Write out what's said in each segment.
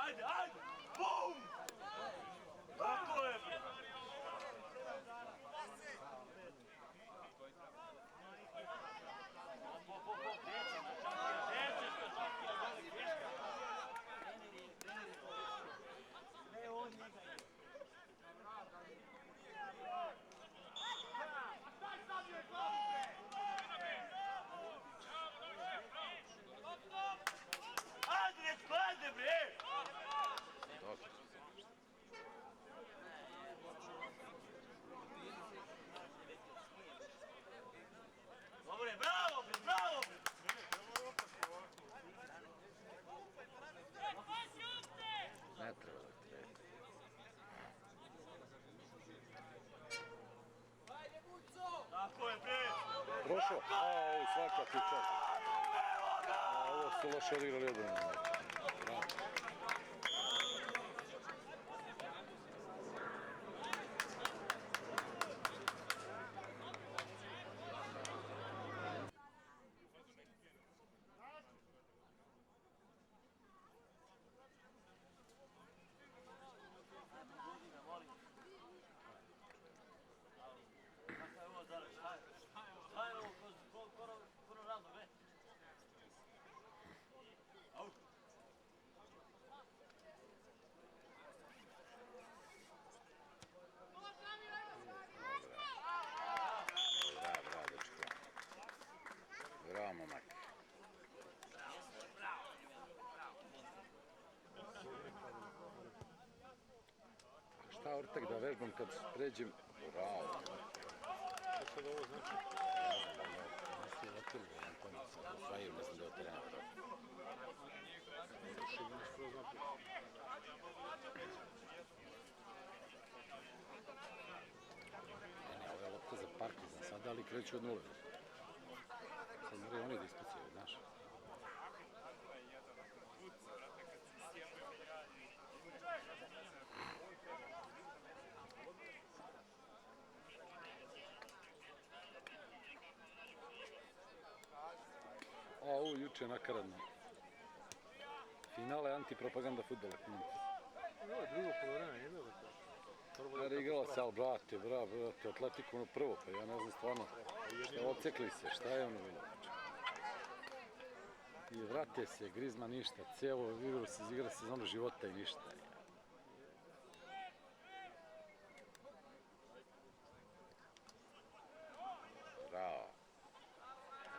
Ajde, ajde! Bum! Tako je! Ajde, ajde, bre! Dobre, bravo, bravo! Ne treba da treba. Tako je, bre! Prošao? Ovo svaka ti čak. Ovo su loše odigrali odbranu. Šta je ovo, kono radno, bre? Au! Bravo, dečko. Bravo, momak. Šta ortak da vežbam kad pređem? Bravo. Šta sad ovo znači? Nisi vrtili ga, jedan konjic. Osvajio, ne znam da je od terena. Ne, ovo je lopta za Partizan. Sada ali kreću od nule. Sad moraju oni da ispucaju, znaš. A ovo juče nakaradno. Finale antipropaganda futbola. Ovo je drugo polovreme, nije bilo to. Kada je igrala se, ali brate, Atletico ono prvo, pa ja ne znam stvarno šta odsekli se, šta je ono bilo. I vrate se, Grizman ništa, celo igra se sezonu života i ništa. Bravo.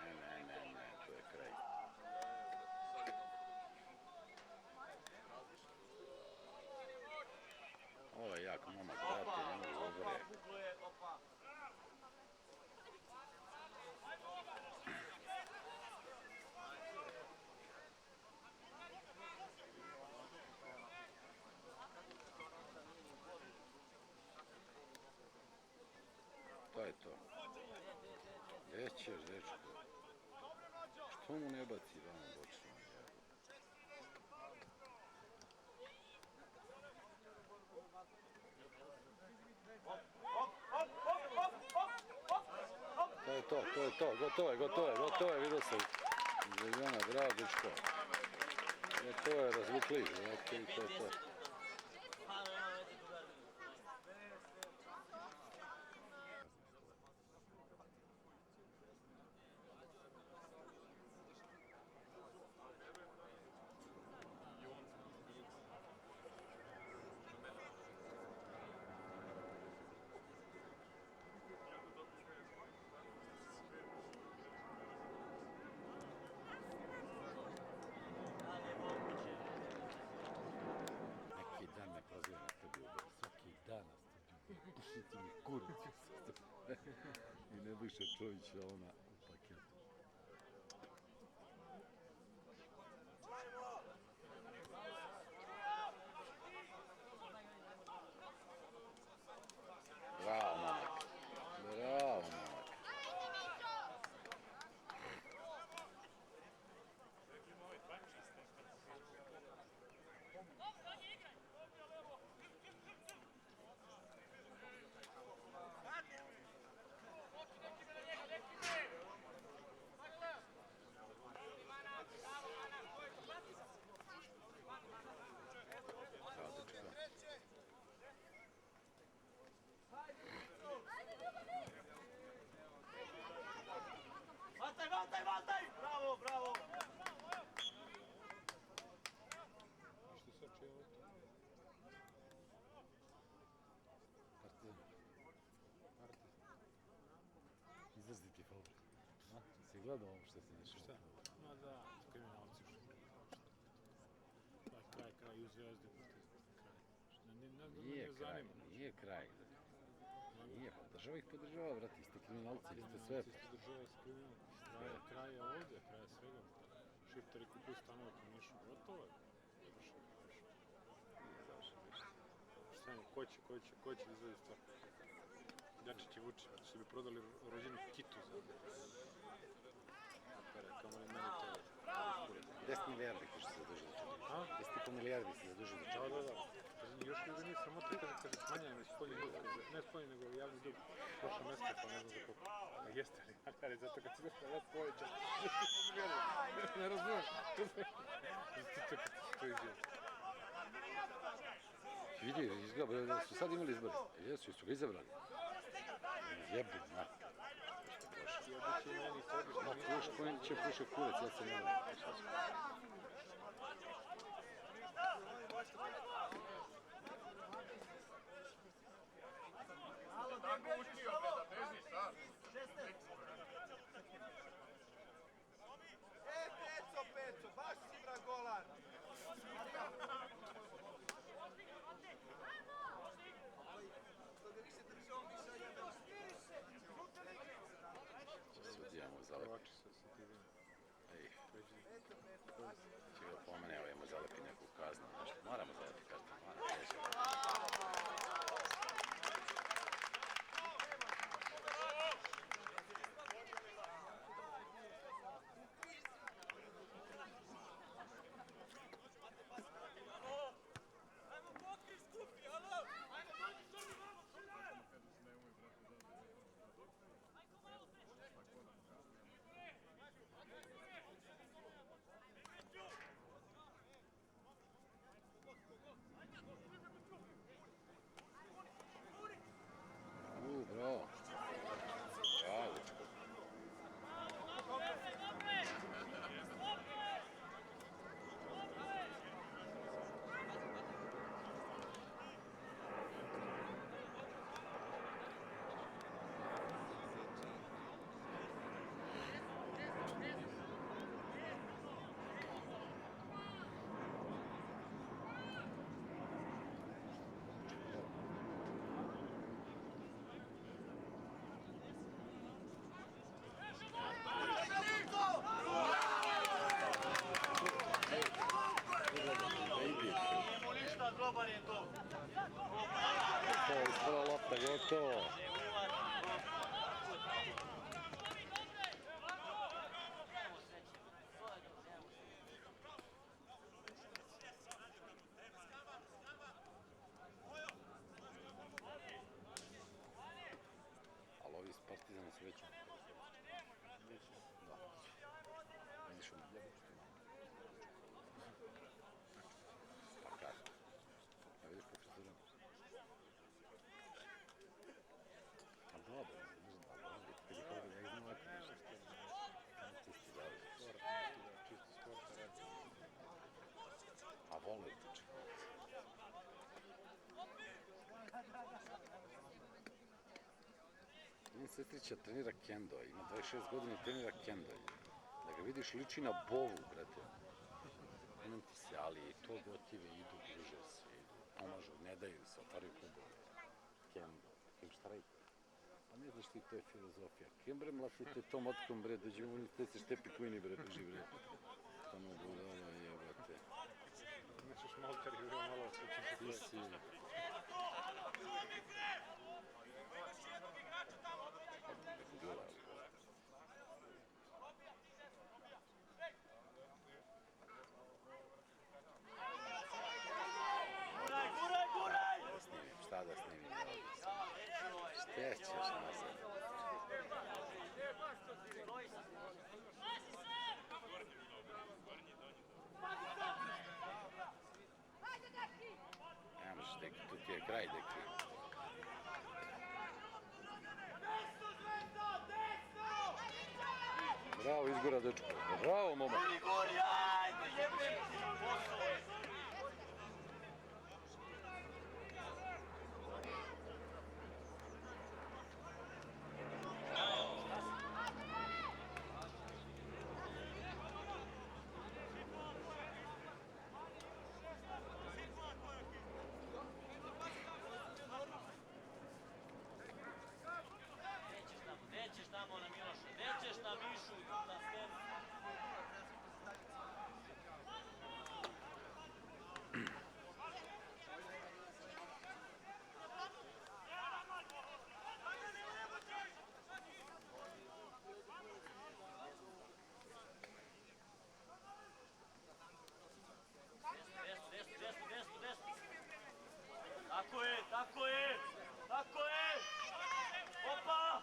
Ne, to je kraj. Ovo je jak momak, brate, ne mogu obore. To je to. Gdje ćeš, dečko? Što mu ne baci vamo bočno? To je to, gotovo je, vidio sam. Željona, bravo, dečko. Gotovo je, razvukli, to je to. Dan me proziva na studiju, svaki dan na studiju, ti mi kurac i Nebojša Čovića ona u paketu. gledao ovo što se dešava? Šta? Ma da, kriminalci što. Kraj u Zvezdi. Nije kraj, nije kraj. Nije, pa država ih podržava, brate, ste kriminalci, ste sve. Država s kriminalci. Kraj je ovdje, kraj je svega. Šiptari kupuju stanove u Nišu, gotovo je. Šta je, ko će izvedi stvar? Dačić i Vučić, su bi prodali rođenu kitu za pare, kamo li meni to 10 milijardi ko što se zaduži za čovjek. A? 10,5 milijardi se zaduži za čovjek. Da. Još mi ga nije sramota, kaže smanjajme spoljni dug, ne spoljni nego javni dug prošle mjeseca, pa ne znam za koliko. Pa jeste ali zato kad si došla rat povećan, ne razumiješ. To je Vidi, izgleda, su sad imali izbore. Jesu ga izabrali. Jebi, matka. Ma koji će puše kurac, ja se ne znam. Peco, baš si vragolan! Sudija mu zalepi. Ej, će ga pomene, evo mu zalepi neku kaznu. Moramo zalepi kaznu, bravo. Bravo, dečko. Dobar je to. To je ispala lopta, gotovo. Ali ovi iz Partizana su već... Da. Vidiš ono, pa kada? A vidiš po frizurama? A dobro, ne znam, dobro, kad je koga da iznam ovako nešto. Čisti dobro. A vole tiče. Njen sestrića trenira kendo, ima 26 godina i trenira kendo. Da ga vidiš, liči na bovu, brate. Imam ti se, ali to gotive idu, druže se, pomažu, ne daju se, otvaraju klubove. Kendo, kim šta radi? Pa ne znaš ti, to je filozofija. Kim bre mlafite tom otkom, bre, dođemo u te se štepi kujni, bre, drži, bre. Tamo budala jebate. Nešto šmalteri, bre, malo se Ti si... Gula, Guraj! da snimim, šta da snimim ovdje? Gdje ćeš nazad? Ne možeš, deki, tu ti je kraj, deki. Bravo, izgora, dečko. Bravo, momak. Gori, ajde, jebem ti, posao je. Tako je! Tako je! Opa!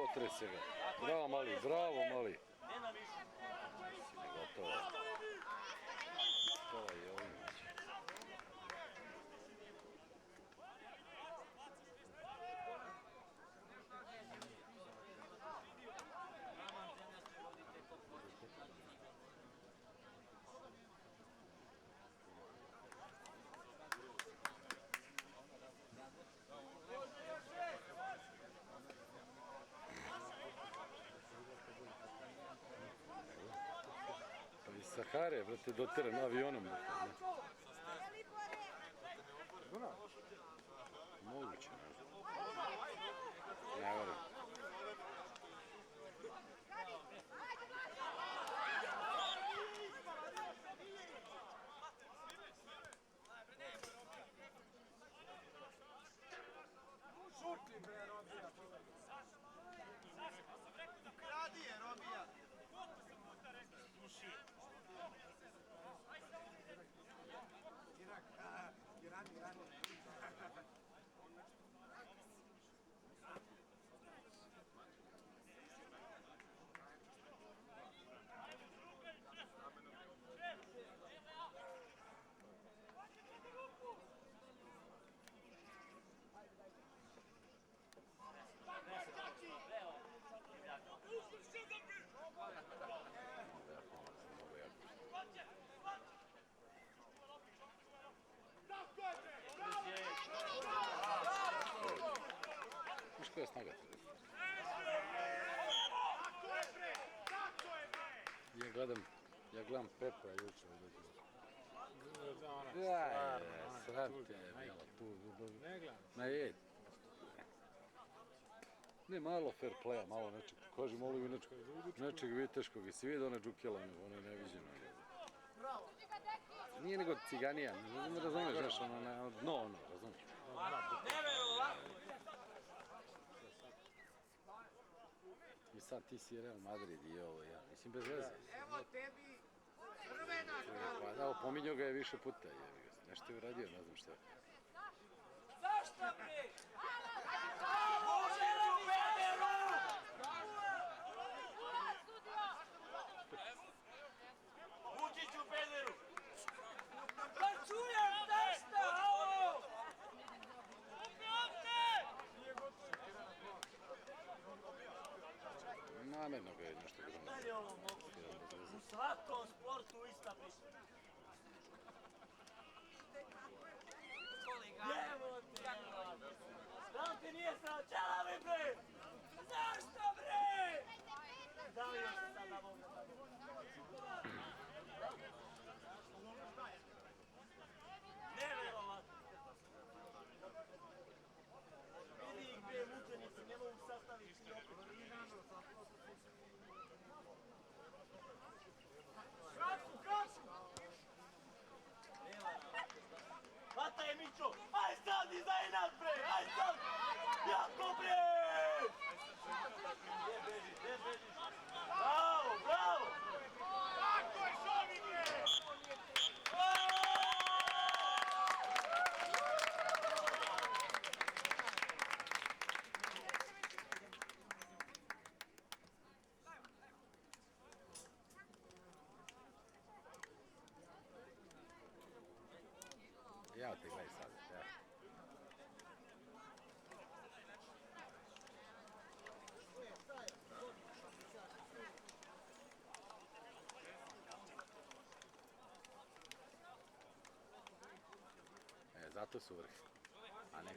Otrese ga. Bravo mali, bravo mali. Nema više. Gotovo. Gotovo je Jovinović. Pa iz Sahare, brate, doteren avionom. Brate, Dunav? moguće, ne znam. Ne verujem. Šuti bre, Robija. Kradi je, Robija. Irani. Viš koja je snaga? Ja gledam Pepa juče. Srate, bilo tu. Ne gledam. Ma je. Ne, malo fair playa, malo nečeg. Kažem, malo i nečeg viteškog. I si vidio one džukjela, ono je neviđeno. Nije nego ciganija, ne razumiješ, znaš, ono na dno, ono, razumiješ. I sad ti si Real Madrid i ovo, ja, mislim, bez veze. Evo tebi crvena Pa da, opominjao ga je više puta, jebi ga. Nešto je uradio, ne znam šta. Zašto bre? Može u Pederu! Vučić u Pederu! Pa čujem zašto, alo! Namerno ga je nešto Da grunio. li je ovo moguće? U svakom sportu ista priča. Evo te! Sram te nije sram, čela mi bre! Zašto bre? Zavio se sad na mogu. Neverovatno! Vidi ih bre, mučenici, ne mogu sastaviti ni opet. Hvata je Mićo! Aj sad iza nas bre! Aj sad! Jako bre! Gdje bežiš? Gdje bežiš? Bravo! Bravo! Tako je šovi bre! Ja te gledaj sad, ja. Zato su vrh, a ne